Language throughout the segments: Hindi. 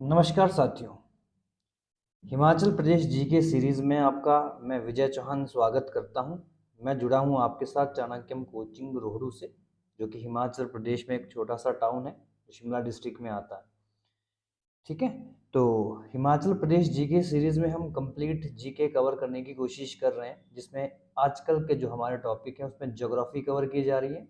नमस्कार साथियों। हिमाचल प्रदेश जीके सीरीज में आपका मैं विजय चौहान स्वागत करता हूं। मैं जुड़ा हूं आपके साथ चाणक्यम कोचिंग रोहड़ू से, जो कि हिमाचल प्रदेश में एक छोटा सा टाउन है, शिमला डिस्ट्रिक्ट में आता है। ठीक है, तो हिमाचल प्रदेश जीके सीरीज में हम कंप्लीट जीके कवर करने की कोशिश कर रहे हैं, जिसमें आजकल के जो हमारे टॉपिक हैं उसमें ज्योग्राफी कवर की जा रही है।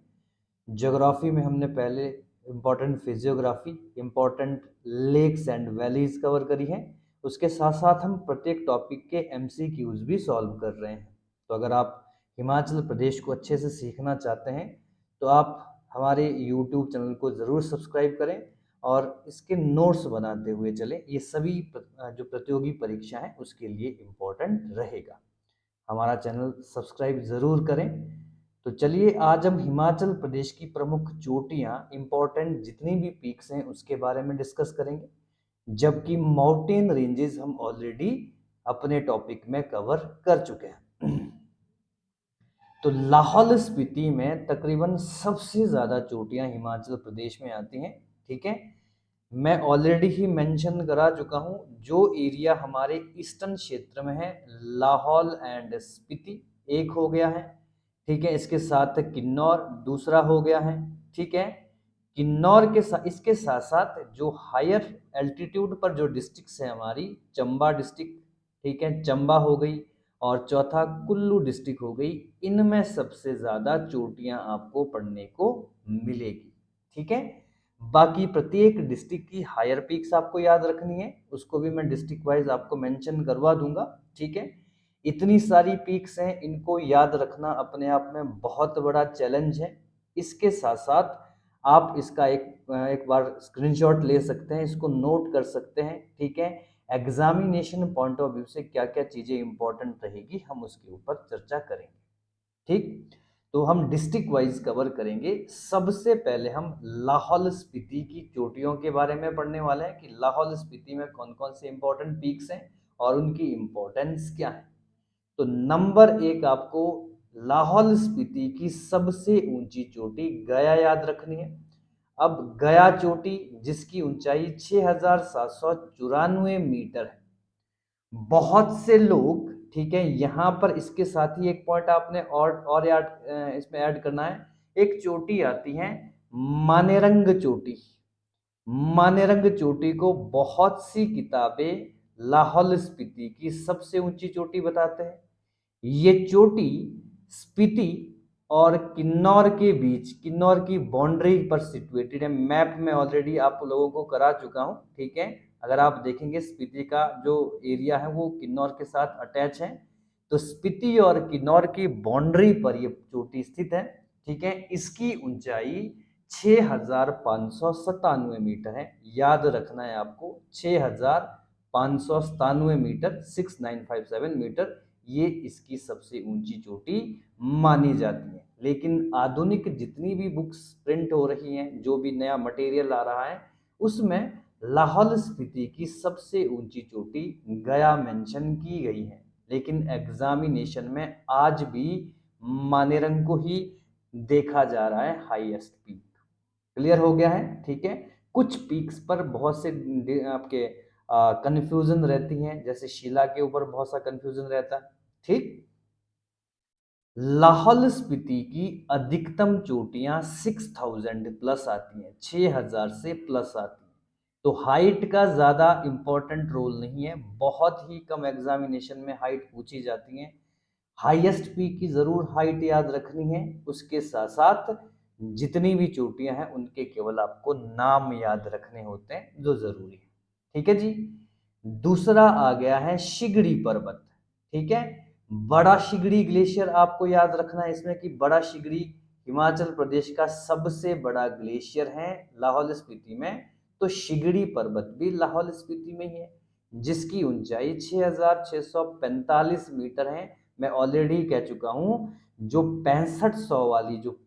ज्योग्राफी में हमने पहले important physiography, important lakes and valleys cover करी है। उसके साथ साथ हम प्रत्येक टॉपिक के एमसीक्यूज भी सॉल्व कर रहे हैं। तो अगर आप हिमाचल प्रदेश को अच्छे से सीखना चाहते हैं तो आप हमारे यूट्यूब चैनल को ज़रूर सब्सक्राइब करें और इसके नोट्स बनाते हुए चलें। ये सभी जो प्रतियोगी परीक्षा है उसके लिए इम्पोर्टेंट रहेगा। हमारा चैनल सब्सक्राइब ज़रूर करें। तो चलिए आज हम हिमाचल प्रदेश की प्रमुख चोटियां, इंपॉर्टेंट जितनी भी पीक्स हैं उसके बारे में डिस्कस करेंगे, जबकि माउंटेन रेंजेस हम ऑलरेडी अपने टॉपिक में कवर कर चुके हैं। तो लाहौल स्पीति में तकरीबन सबसे ज़्यादा चोटियां हिमाचल प्रदेश में आती हैं। ठीक है, मैं ऑलरेडी ही मेंशन करा चुका हूं, जो एरिया हमारे ईस्टर्न क्षेत्र में है, लाहौल एंड स्पीति एक हो गया है। ठीक है, इसके साथ किन्नौर दूसरा हो गया है। ठीक है, किन्नौर के साथ इसके साथ साथ जो हायर एल्टीट्यूड पर जो डिस्ट्रिक्ट्स है हमारी, चंबा डिस्ट्रिक्ट, ठीक है, चंबा हो गई, और चौथा कुल्लू डिस्ट्रिक्ट हो गई। इनमें सबसे ज़्यादा चोटियां आपको पढ़ने को मिलेगी। ठीक है, बाकी प्रत्येक डिस्ट्रिक्ट की हायर पीक्स आपको याद रखनी है, उसको भी मैं डिस्ट्रिक्ट वाइज आपको मेंशन करवा दूंगा। ठीक है, इतनी सारी पीक्स हैं, इनको याद रखना अपने आप में बहुत बड़ा चैलेंज है। इसके साथ साथ आप इसका एक बार स्क्रीनशॉट ले सकते हैं, इसको नोट कर सकते हैं। ठीक है, एग्जामिनेशन पॉइंट ऑफ व्यू से क्या क्या चीज़ें इंपॉर्टेंट रहेगी हम उसके ऊपर चर्चा करेंगे। ठीक, तो हम डिस्ट्रिक्ट वाइज कवर करेंगे। सबसे पहले हम लाहौल स्पीति की चोटियों के बारे में पढ़ने वाले हैं कि लाहौल स्पीति में कौन कौन से इंपॉर्टेंट पीक्स हैं और उनकी इंपॉर्टेंस क्या है। तो नंबर एक, आपको लाहौल स्पीति की सबसे ऊंची चोटी गया याद रखनी है। अब गया चोटी, जिसकी ऊंचाई 6,794 मीटर है। बहुत से लोग, ठीक है, यहाँ पर इसके साथ ही एक पॉइंट आपने और याद इसमें ऐड करना है। एक चोटी आती है मानेरंग चोटी। मानेरंग चोटी को बहुत सी किताबें लाहौल स्पीति की सबसे ऊंची चोटी बताते हैं। ये चोटी स्पीति और किन्नौर के बीच, किन्नौर की बाउंड्री पर सिचुएटेड है। मैप में ऑलरेडी आप लोगों को करा चुका हूं। ठीक है, अगर आप देखेंगे स्पीति का जो एरिया है वो किन्नौर के साथ अटैच है, तो स्पीति और किन्नौर की बाउंड्री पर ये चोटी स्थित है। ठीक है, इसकी ऊंचाई 6,597 मीटर है। याद रखना है आपको, 6,597 मीटर, 6,957 मीटर, ये इसकी सबसे ऊंची चोटी मानी जाती है। लेकिन आधुनिक जितनी भी बुक्स प्रिंट हो रही हैं, जो भी नया मटेरियल आ रहा है, उसमें लाहौल स्पीति की सबसे ऊंची चोटी गया मेंशन की गई है। लेकिन एग्जामिनेशन में आज भी मानेरंग को ही देखा जा रहा है हाईएस्ट पीक। क्लियर हो गया है। ठीक है, कुछ पीक्स पर बहुत से आपके कंफ्यूजन रहती हैं, जैसे शिला के ऊपर बहुत सा कंफ्यूजन रहता है। ठीक, लाहौल स्पीति की अधिकतम चोटियां 6,000 प्लस आती हैं, 6,000 से प्लस आती हैं। तो हाइट का ज़्यादा इंपॉर्टेंट रोल नहीं है, बहुत ही कम एग्जामिनेशन में हाइट पूछी जाती है। हाईएस्ट पीक की ज़रूर हाइट याद रखनी है, उसके साथ साथ जितनी भी चोटियां हैं उनके केवल आपको नाम याद रखने होते हैं, जो ज़रूरी है। ठीक है जी, दूसरा आ गया है शिगड़ी पर्वत। ठीक है, बड़ा शिगड़ी ग्लेशियर आपको याद रखना है इसमें कि बड़ा शिगड़ी हिमाचल प्रदेश का सबसे बड़ा ग्लेशियर है लाहौल स्पीति में। तो शिगड़ी पर्वत भी लाहौल स्पीति में ही है, जिसकी ऊंचाई 6,645 मीटर है। मैं ऑलरेडी कह चुका हूं, जो 6500 वाली जो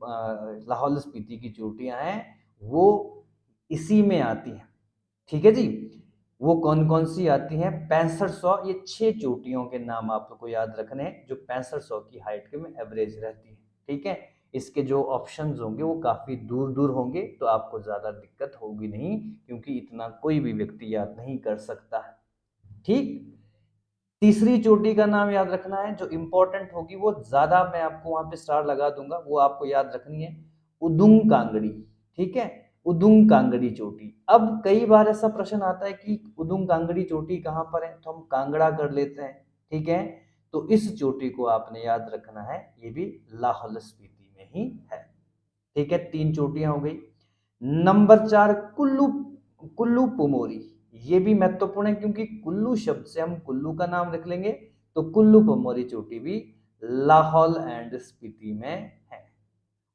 लाहौल स्पीति की चोटियां हैं वो इसी में आती हैं। ठीक है जी, वो कौन कौन सी आती हैं? 6500, ये 6 चोटियों के नाम आप लोग को याद रखने हैं जो 6500 की हाइट के में एवरेज रहती है। ठीक है, इसके जो ऑप्शंस होंगे वो काफ़ी दूर दूर होंगे, तो आपको ज़्यादा दिक्कत होगी नहीं, क्योंकि इतना कोई भी व्यक्ति याद नहीं कर सकता। ठीक। तीसरी चोटी का नाम याद रखना है, जो इंपॉर्टेंट होगी वो ज़्यादा मैं आपको वहाँ पे स्टार लगा दूंगा, वो आपको याद रखनी है, उदुम कांगड़ी। ठीक है, उदुम कांगड़ी चोटी। अब कई बार ऐसा प्रश्न आता है कि उदुम कांगड़ी चोटी कहाँ पर है, तो हम कांगड़ा कर लेते हैं। ठीक है, तो इस चोटी को आपने याद रखना है, ये भी लाहौल स्पीति में ही है। ठीक है, 3 चोटियां हो गई। नंबर 4 कुल्लू, कुल्लू पुमोरी। ये भी महत्वपूर्ण है, क्योंकि कुल्लू शब्द से हम कुल्लू का नाम रख लेंगे, तो कुल्लू पुमोरी चोटी भी लाहौल एंड स्पीति में है।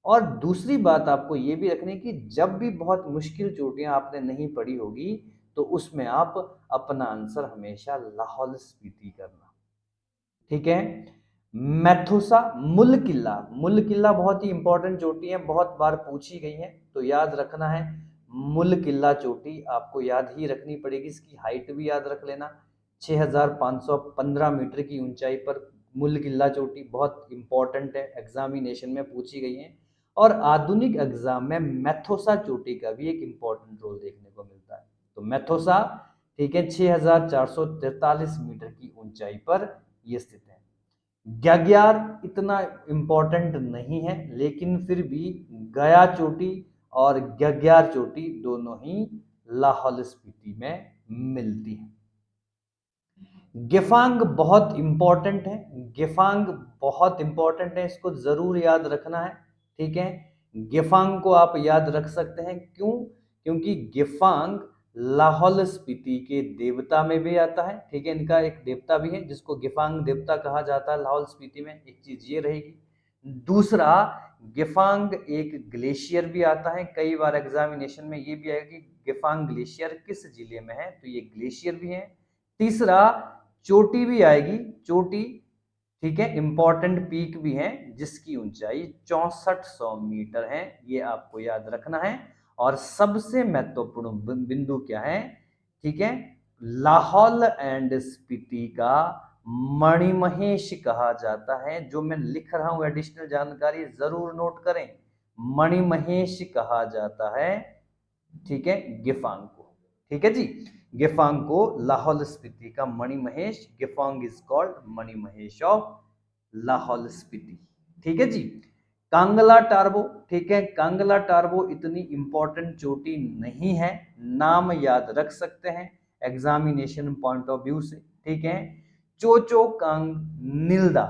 और दूसरी बात आपको ये भी रखनी है कि जब भी बहुत मुश्किल चोटियां आपने नहीं पढ़ी होगी, तो उसमें आप अपना आंसर हमेशा लाहौल स्पीति करना। ठीक है। मैथुसा, मुल किला। मुल किला बहुत ही इंपॉर्टेंट चोटी है, बहुत बार पूछी गई है, तो याद रखना है। मुल किला चोटी आपको याद ही रखनी पड़ेगी, इसकी हाइट भी याद रख लेना। 6515 मीटर की ऊंचाई पर मुल किला चोटी बहुत इंपॉर्टेंट है, एग्जामिनेशन में पूछी गई है। और आधुनिक एग्जाम में मैथोसा चोटी का भी एक इंपॉर्टेंट रोल देखने को मिलता है। तो मैथोसा, ठीक है, 6443 मीटर की ऊंचाई पर ये स्थित है। ग्याग्यार इतना इंपॉर्टेंट नहीं है, लेकिन फिर भी गया चोटी और ग्याग्यार चोटी दोनों ही लाहौल स्पीति में मिलती है। गेफांग बहुत इंपॉर्टेंट है, गेफांग बहुत इंपॉर्टेंट है, इसको जरूर याद रखना है। ठीक है, गेफांग को आप याद रख सकते हैं, क्यों? क्योंकि गेफांग लाहौल स्पीति के देवता में भी आता है। ठीक है, इनका एक देवता भी है जिसको गेफांग देवता कहा जाता है लाहौल स्पीति में, एक चीज ये रहेगी। दूसरा, गेफांग एक ग्लेशियर भी आता है, कई बार एग्जामिनेशन में ये भी आएगा कि गेफांग ग्लेशियर किस जिले में है, तो ये ग्लेशियर भी है। तीसरा, चोटी भी आएगी, चोटी, ठीक है, इंपॉर्टेंट पीक भी है, जिसकी ऊंचाई 6400 मीटर है, ये आपको याद रखना है। और सबसे महत्वपूर्ण बिंदु क्या है, ठीक है, लाहौल एंड स्पीति का मणिमहेश कहा जाता है। जो मैं लिख रहा हूं एडिशनल जानकारी जरूर नोट करें, मणिमहेश कहा जाता है, ठीक है, गेफांग को। ठीक है जी, गेफांग को लाहौल स्पीति का Manimahesh, Gephang is called Manimahesh of Lahaul Spiti. ठीक है जी। कांगला टारबो, ठीक है, कांगला टारबो इतनी इंपॉर्टेंट चोटी नहीं है, नाम याद रख सकते हैं एग्जामिनेशन पॉइंट ऑफ व्यू से। ठीक है, चोचो कांग निल्दा,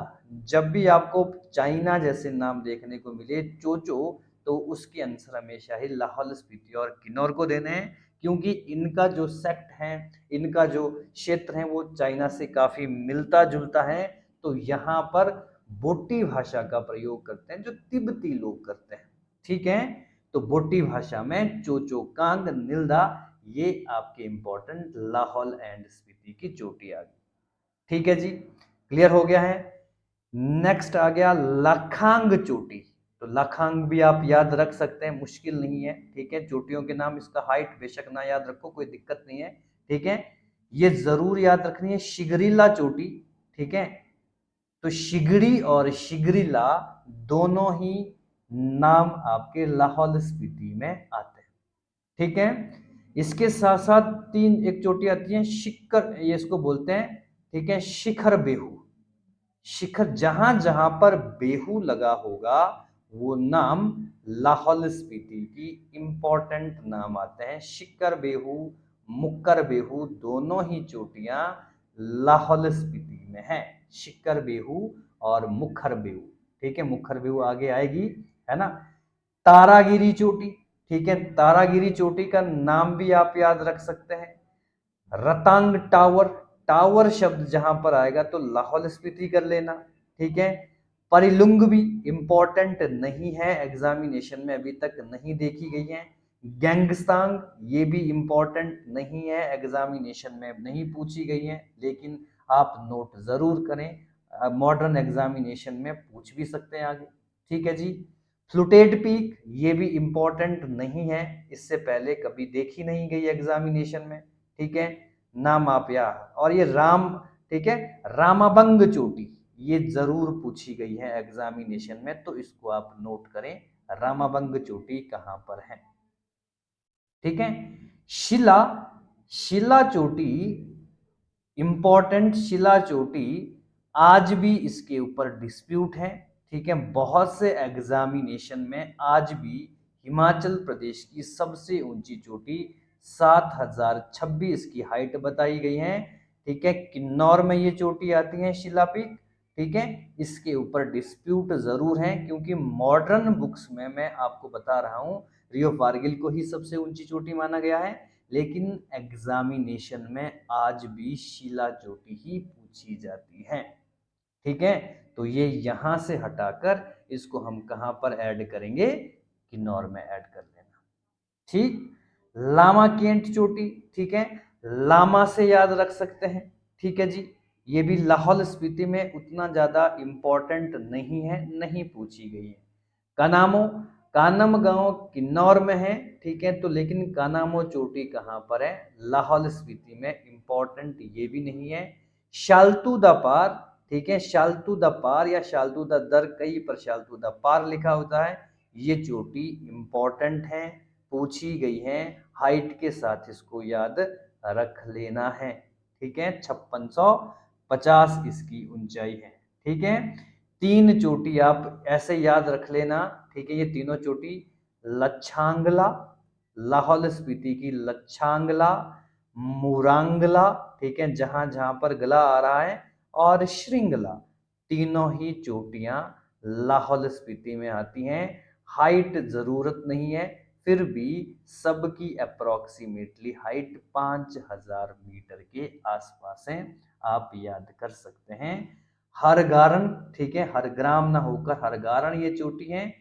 जब भी आपको चाइना जैसे नाम देखने को मिले चोचो, तो उसके आंसर हमेशा ही लाहौल स्पीति और किन्नौर को देने हैं, क्योंकि इनका जो सेक्ट है, इनका जो क्षेत्र है, वो चाइना से काफी मिलता जुलता है। तो यहाँ पर बोटी भाषा का प्रयोग करते हैं, जो तिब्बती लोग करते हैं। ठीक है, तो बोटी भाषा में चोचो कांग निल्दा, ये आपके इंपॉर्टेंट लाहौल एंड स्पीति की चोटी आ गई। ठीक है जी, क्लियर हो गया है। नेक्स्ट आ गया लाखांग चोटी। तो लाखांग भी आप याद रख सकते हैं, मुश्किल नहीं है। ठीक है, चोटियों के नाम, इसका हाइट बेशक ना याद रखो, कोई दिक्कत नहीं है। ठीक है, ये जरूर याद रखनी है, शिगरीला चोटी। ठीक है, तो शिगड़ी और शिगरीला दोनों ही नाम आपके लाहौल स्पीति में आते हैं। ठीक है, इसके साथ साथ तीन एक चोटी आती है शिखर, ये इसको बोलते हैं, ठीक है, शिखर बेहू। शिखर, जहां जहां पर बेहू लगा होगा वो नाम लाहौल स्पीति की इंपॉर्टेंट नाम आते हैं। शिखर बेहू, मुक्कर बेहू, दोनों ही चोटियां लाहौल स्पीति में है, शिखर बेहू और मुखर बेहू। ठीक है, मुखर बेहू आगे आएगी, है ना। तारागिरी चोटी, ठीक है, तारागिरी चोटी का नाम भी आप याद रख सकते हैं। रतांग टावर, टावर शब्द जहां पर आएगा तो लाहौल स्पीति कर लेना। ठीक है, परिलुंग भी इंपॉर्टेंट नहीं है, एग्जामिनेशन में अभी तक नहीं देखी गई है। गैंगस्तांग, ये भी इंपॉर्टेंट नहीं है, एग्जामिनेशन में नहीं पूछी गई है, लेकिन आप नोट जरूर करें, मॉडर्न एग्जामिनेशन में पूछ भी सकते हैं आगे। ठीक है जी। फ्लूटेड पीक, ये भी इंपॉर्टेंट नहीं है, इससे पहले कभी देखी नहीं गई एग्जामिनेशन में। ठीक है, नाम आप या, और ये राम, ठीक है, रामाबंग चोटी, ये जरूर पूछी गई है एग्जामिनेशन में, तो इसको आप नोट करें, रामाबंग चोटी कहां पर है। ठीक है। शिला शिला चोटी, इंपॉर्टेंट शिला चोटी, आज भी इसके ऊपर डिस्प्यूट है। ठीक है, बहुत से एग्जामिनेशन में आज भी हिमाचल प्रदेश की सबसे ऊंची चोटी 7026 की हाइट बताई गई है। ठीक है, किन्नौर में ये चोटी आती है शिला पीक। ठीक है, इसके ऊपर डिस्प्यूट जरूर है, क्योंकि मॉडर्न बुक्स में मैं आपको बता रहा हूं रियो वार्गिल को ही सबसे ऊंची चोटी माना गया है, लेकिन एग्जामिनेशन में आज भी शिला चोटी ही पूछी जाती है। ठीक है, तो ये यहां से हटाकर इसको हम कहां पर ऐड करेंगे, किन्नौर में ऐड कर लेना। ठीक, लामा केंट चोटी, ठीक है, लामा से याद रख सकते हैं। ठीक है जी, ये भी लाहौल स्पीति में उतना ज्यादा इंपॉर्टेंट नहीं है, नहीं पूछी गई है। कानामो, कानम गांव किन्नौर में है। ठीक है, तो लेकिन कानामो चोटी कहां पर है, लाहौल स्पीति में, इंपॉर्टेंट ये भी नहीं है। शालतू द पार, ठीक है, शालतू द पार या शालतू द दर, कई पर शालतू द पार लिखा होता है, ये चोटी इंपॉर्टेंट है, पूछी गई है, हाइट के साथ इसको याद रख लेना है। ठीक है, 5650 इसकी ऊंचाई है। ठीक है, तीन चोटी आप ऐसे याद रख लेना। ठीक है, ये तीनों चोटी लच्छांगला, लाहौल स्पीति की लच्छांगला, मुरांगला, ठीक है, जहां जहां पर गला आ रहा है, और श्रृंगला, तीनों ही चोटियां लाहौल स्पीति में आती हैं। हाइट जरूरत नहीं है, फिर भी सबकी अप्रोक्सीमेटली हाइट 5000 मीटर के आसपास है, आप याद कर सकते हैं। हर गारन, ठीक है, हर ग्राम ना होकर हर गारन ये चोटी है,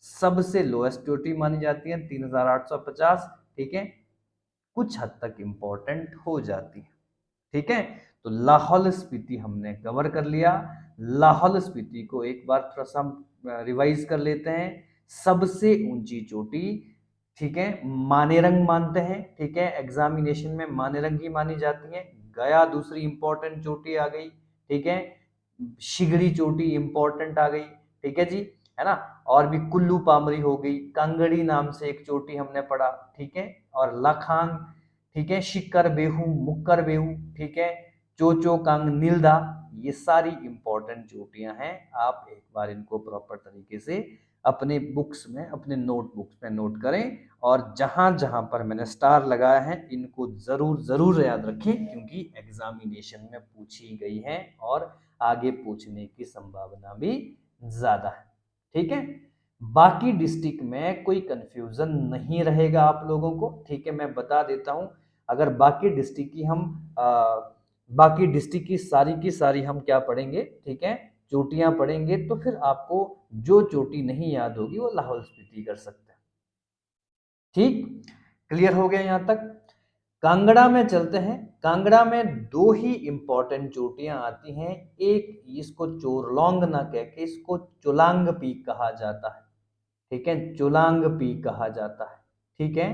सबसे लोएस्ट चोटी मानी जाती है 3850। ठीक है, कुछ हद तक इंपॉर्टेंट हो जाती है। ठीक है, तो लाहौल स्पीति हमने कवर कर लिया। लाहौल स्पीति को एक बार थोड़ा सा रिवाइज कर लेते हैं। सबसे ऊंची चोटी, ठीक है, मानेरंग मानते हैं। ठीक है, एग्जामिनेशन में मानेरंग ही मानी जाती है। गया दूसरी इंपॉर्टेंट चोटी आ गई। ठीक है, शिगड़ी चोटी इंपॉर्टेंट आ गई। ठीक है जी, है ना, और भी कुल्लू पामरी हो गई, कांगड़ी नाम से एक चोटी हमने पढ़ा। ठीक है, और लखांग, ठीक है, शिकर बेहू, मुक्कर बेहू, ठीक है, चोचो कांग नीलदा, ये सारी इंपॉर्टेंट चोटियां हैं। आप एक बार इनको प्रॉपर तरीके से अपने बुक्स में, अपने नोटबुक्स में नोट करें, और जहां जहां पर मैंने स्टार लगाया है इनको जरूर जरूर याद रखें, क्योंकि एग्जामिनेशन में पूछी गई है और आगे पूछने की संभावना भी ज्यादा है। ठीक है, बाकी डिस्ट्रिक्ट में कोई कंफ्यूजन नहीं रहेगा आप लोगों को। ठीक है, मैं बता देता हूं, अगर बाकी डिस्ट्रिक्ट की हम बाकी डिस्ट्रिक्ट की सारी हम क्या पढ़ेंगे, ठीक है, चोटियां पढ़ेंगे, तो फिर आपको जो चोटी नहीं याद होगी वो लाहौल स्पीति कर सकते हैं। ठीक, क्लियर हो गया यहां तक। कांगड़ा में चलते हैं। कांगड़ा में दो ही इंपॉर्टेंट चोटियां आती हैं, एक इसको चोरलोंग ना कह के इसको चोलांग पीक कहा जाता है। ठीक है, चोलांग पीक कहा जाता है। ठीक है,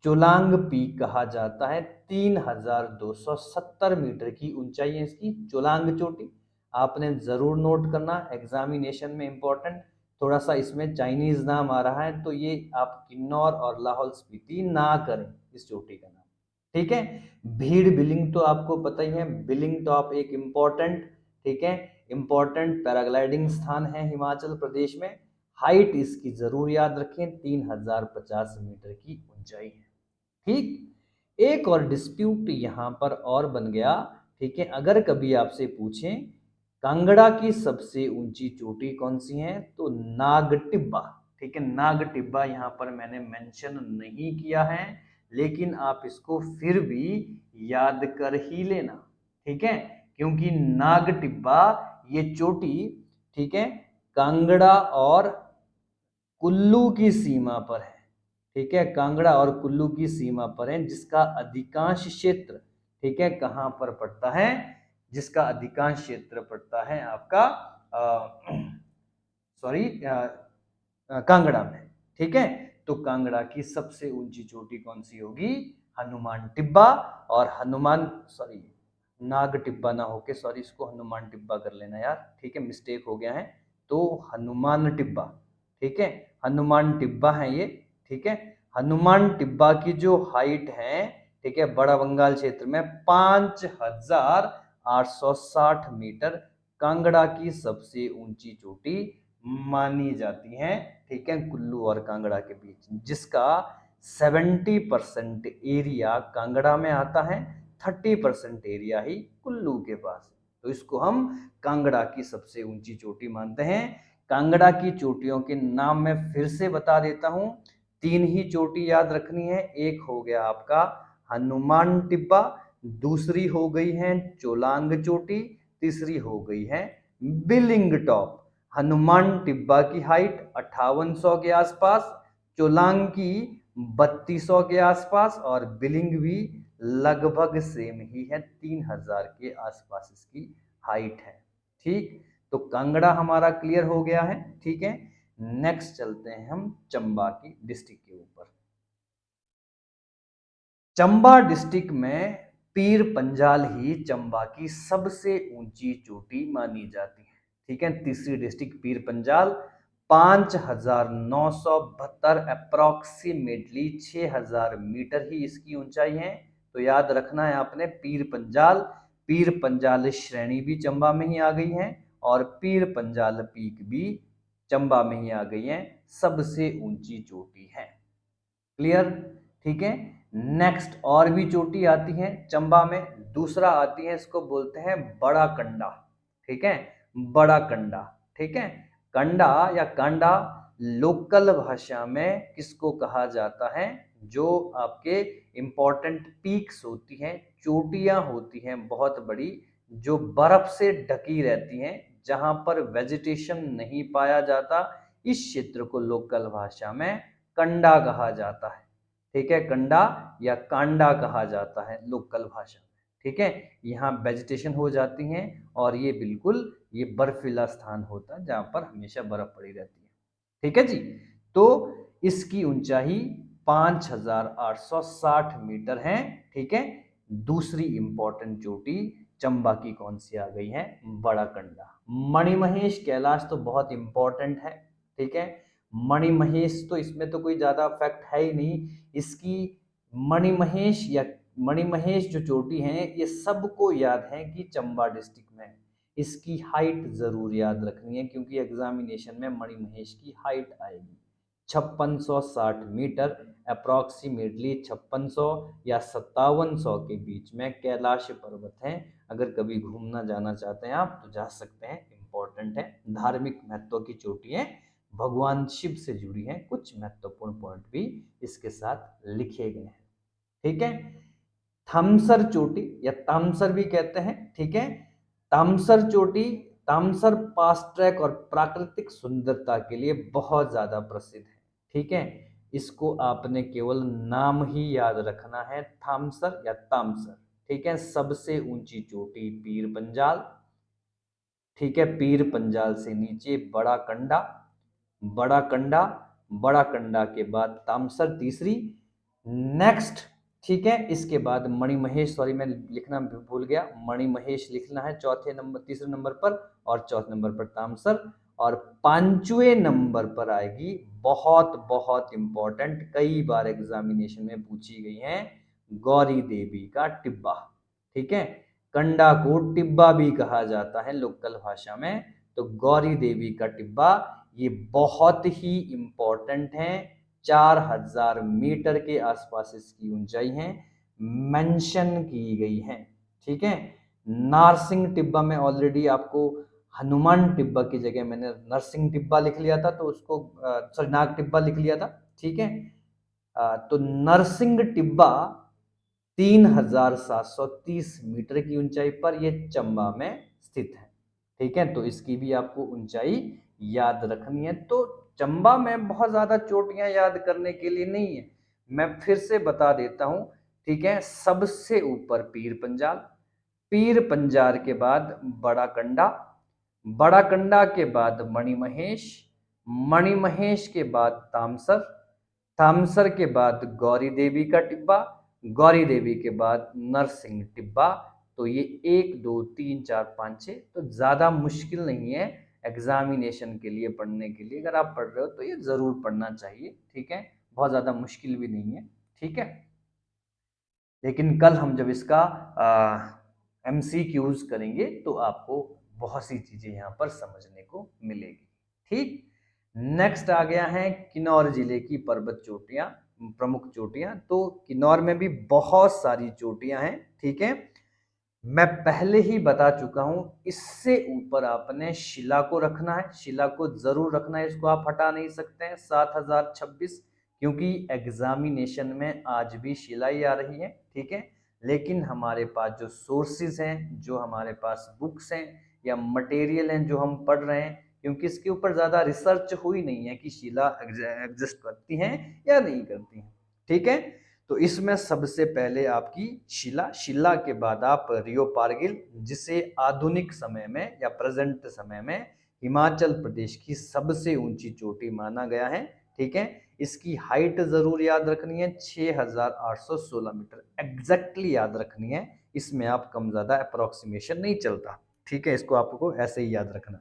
चोलांग पीक कहा जाता है, 3270 मीटर की ऊंचाई है इसकी चोलांग चोटी। आपने जरूर नोट करना, एग्जामिनेशन में इंपॉर्टेंट, थोड़ा सा इसमें चाइनीज नाम आ रहा है, तो ये आप किन्नौर और लाहौल स्पीति ना करें इस चोटी का नाम। ठीक है, भीड़ बिलिंग तो आपको पता ही है, बिलिंग टॉप एक इम्पॉर्टेंट, ठीक है, इम्पॉर्टेंट पैराग्लाइडिंग स्थान है हिमाचल प्रदेश में। हाइट इसकी जरूर याद रखें, 3050 मीटर की ऊंचाई है। ठीक, एक और डिस्प्यूट यहां पर और बन गया। ठीक है, अगर कभी आपसे पूछें कांगड़ा की सबसे ऊंची चोटी कौन सी है, तो नागटिब्बा। ठीक है, नागटिब्बा यहां पर मैंने मेंशन नहीं किया है, लेकिन आप इसको फिर भी याद कर ही लेना। ठीक है, क्योंकि नागटिब्बा ये चोटी, ठीक है, कांगड़ा और कुल्लू की सीमा पर है। ठीक है, कांगड़ा और कुल्लू की सीमा पर है, जिसका अधिकांश क्षेत्र, ठीक है, कहां पर पड़ता है, जिसका अधिकांश क्षेत्र पड़ता है आपका सॉरी कांगड़ा में। ठीक है, तो कांगड़ा की सबसे ऊंची चोटी कौन सी होगी, हनुमान टिब्बा, और हनुमान, सॉरी, नाग टिब्बा ना होके, सॉरी, इसको हनुमान टिब्बा कर लेना यार, ठीक है, मिस्टेक हो गया है। तो हनुमान टिब्बा, ठीक है, हनुमान टिब्बा है ये, ठीक है। हनुमान टिब्बा की जो हाइट है, ठीक है, बड़ा बंगाल क्षेत्र में 5,860 मीटर कांगड़ा की सबसे ऊंची चोटी मानी जाती है, ठीक है, कुल्लू और कांगड़ा के बीच, जिसका 70% एरिया कांगड़ा में आता है, 30% एरिया ही कुल्लू के पास है। तो इसको हम कांगड़ा की सबसे ऊंची चोटी मानते हैं। कांगड़ा की चोटियों के नाम मैं फिर से बता देता हूं, 3 ही चोटी याद रखनी है। एक हो गया आपका हनुमान टिब्बा, दूसरी हो गई है चोलांग चोटी, तीसरी हो गई है बिलिंग टॉप। हनुमान टिब्बा की हाइट 5800 के आसपास, चोलांग की 3200 के आसपास, और बिलिंग भी लगभग सेम ही है, 3000 के आसपास इसकी हाइट है, ठीक। तो कांगड़ा हमारा क्लियर हो गया है, ठीक है। नेक्स्ट चलते हैं हम चंबा की डिस्ट्रिक्ट के ऊपर। चंबा डिस्ट्रिक्ट में पीर पंजाल ही चंबा की सबसे ऊंची चोटी मानी जाती है, ठीक है। तीसरी district Pir Panjal, 5,972 approximately 6,000 metre ही इसकी ऊंचाई है। तो याद रखना है आपने, पीर पंजाल श्रेणी भी चंबा में ही आ गई है, और पीर पंजाल पीक भी चंबा में ही आ गई है, सबसे ऊंची चोटी है, क्लियर, ठीक है। नेक्स्ट और भी चोटी आती है चंबा में, दूसरा आती है, इसको बोलते हैं बड़ा कंडा, ठीक है, बड़ा कंडा, ठीक है। कंडा या कांडा लोकल भाषा में किसको कहा जाता है, जो आपके इंपॉर्टेंट पीक्स होती हैं, चोटियां होती हैं बहुत बड़ी, जो बर्फ से ढकी रहती हैं, जहां पर वेजिटेशन नहीं पाया जाता, इस क्षेत्र को लोकल भाषा में कंडा कहा जाता है, ठीक है, कंडा या कांडा कहा जाता है लोकल भाषा में, ठीक है। यहाँ वेजिटेशन हो जाती हैं, और ये बिल्कुल ये बर्फीला स्थान होता है जहां पर हमेशा बर्फ पड़ी रहती है, ठीक है जी। तो इसकी ऊंचाई 5,860 मीटर है, ठीक है। दूसरी इंपॉर्टेंट चोटी चंबा की कौन सी आ गई है, बड़ा कंडा। मणिमहेश कैलाश तो बहुत इंपॉर्टेंट है, ठीक है। मणिमहेश तो इसमें तो कोई ज्यादा फैक्ट है ही नहीं इसकी। मणिमहेश या मणिमहेश जो चोटी है, ये सबको याद है कि चंबा डिस्ट्रिक्ट में। इसकी हाइट जरूर याद रखनी है, क्योंकि एग्जामिनेशन में मणिमहेश की हाइट आएगी 5660 मीटर, अप्रोक्सीमेटली 5600 या 5700 के बीच में कैलाश पर्वत है। अगर कभी घूमना जाना चाहते हैं आप तो जा सकते हैं, इंपॉर्टेंट है, धार्मिक महत्व की चोटी है, भगवान शिव से जुड़ी हैं, कुछ महत्वपूर्ण पॉइंट भी इसके साथ लिखे गए हैं, ठीक है। थामसर चोटी या तामसर भी कहते हैं, ठीक है। तामसर चोटी, तामसर पास ट्रैक और प्राकृतिक सुंदरता के लिए बहुत ज्यादा प्रसिद्ध है, ठीक है। इसको आपने केवल नाम ही याद रखना है, थामसर या तामसर, ठीक है। सबसे ऊंची चोटी पीर पंजाल, ठीक है, पीर पंजाल से नीचे बड़ा कंडा, बड़ा कंडा, बड़ा कंडा के बाद तामसर तीसरी, नेक्स्ट, ठीक है। इसके बाद मणिमहेश, सॉरी मैं लिखना भूल गया, मणिमहेश लिखना है चौथे नंबर, तीसरे नंबर पर, और चौथे नंबर पर तामसर, और पांचवें नंबर पर आएगी बहुत बहुत इंपॉर्टेंट, कई बार एग्जामिनेशन में पूछी गई है, गौरी देवी का टिब्बा, ठीक है। कंडा को टिब्बा भी कहा जाता है लोकल भाषा में, तो गौरी देवी का टिब्बा ये बहुत ही इंपॉर्टेंट है, 4,000 मीटर के आसपास इसकी ऊंचाई है, मेंशन की गई है, ठीक है। नारसिंह टिब्बा में ऑलरेडी आपको हनुमान टिब्बा की जगह मैंने नरसिंह टिब्बा लिख लिया था, तो उसको सॉरी नाग टिब्बा लिख लिया था, ठीक है। तो नरसिंह टिब्बा 3,730 मीटर की ऊंचाई पर ये चंबा में स्थित है, ठीक है। तो इसकी भी आपको ऊंचाई याद रखनी है। तो चंबा में बहुत ज्यादा चोटियां याद करने के लिए नहीं है, मैं फिर से बता देता हूं, ठीक है। सबसे ऊपर पीर पंजाल, पीर पंजाल के बाद बड़ा कंडा, बड़ा कंडा के बाद मणिमहेश, मणिमहेश के बाद तामसर, तामसर के बाद गौरी देवी का टिब्बा, गौरी देवी के बाद नरसिंह टिब्बा, तो ये 1 2 3 4 5 6 तो ज़्यादा मुश्किल नहीं है एग्जामिनेशन के लिए पढ़ने के लिए। अगर आप पढ़ रहे हो तो ये ज़रूर पढ़ना चाहिए, ठीक है, बहुत ज़्यादा मुश्किल भी नहीं है, ठीक है। लेकिन कल हम जब इसका MCQs करेंगे तो आपको बहुत सी चीज़ें यहाँ पर समझने को मिलेगी, ठीक। नेक्स्ट आ गया है किन्नौर जिले की पर्वत चोटियाँ, प्रमुख चोटियाँ। तो किन्नौर में भी बहुत सारी चोटियाँ हैं, ठीक है। मैं पहले ही बता चुका हूँ, इससे ऊपर आपने शिला को रखना है, शिला को जरूर रखना है, इसको आप हटा नहीं सकते हैं 7026, क्योंकि एग्जामिनेशन में आज भी शिला ही आ रही है, ठीक है। लेकिन हमारे पास जो सोर्सेज हैं, जो हमारे पास बुक्स हैं या मटेरियल हैं जो हम पढ़ रहे हैं, क्योंकि इसके ऊपर ज्यादा रिसर्च हुई नहीं है कि शिला एग्जिस्ट करती हैं या नहीं करती हैं, ठीक है। तो इसमें सबसे पहले आपकी शिला, शिला के बाद आप रियो पारगिल, जिसे आधुनिक समय में या प्रेजेंट समय में हिमाचल प्रदेश की सबसे ऊंची चोटी माना गया है, ठीक है। इसकी हाइट जरूर याद रखनी है, 6816 मीटर एग्जैक्टली याद रखनी है, इसमें आप कम ज्यादा अप्रोक्सीमेशन नहीं चलता, ठीक है। इसको आपको ऐसे ही याद रखना,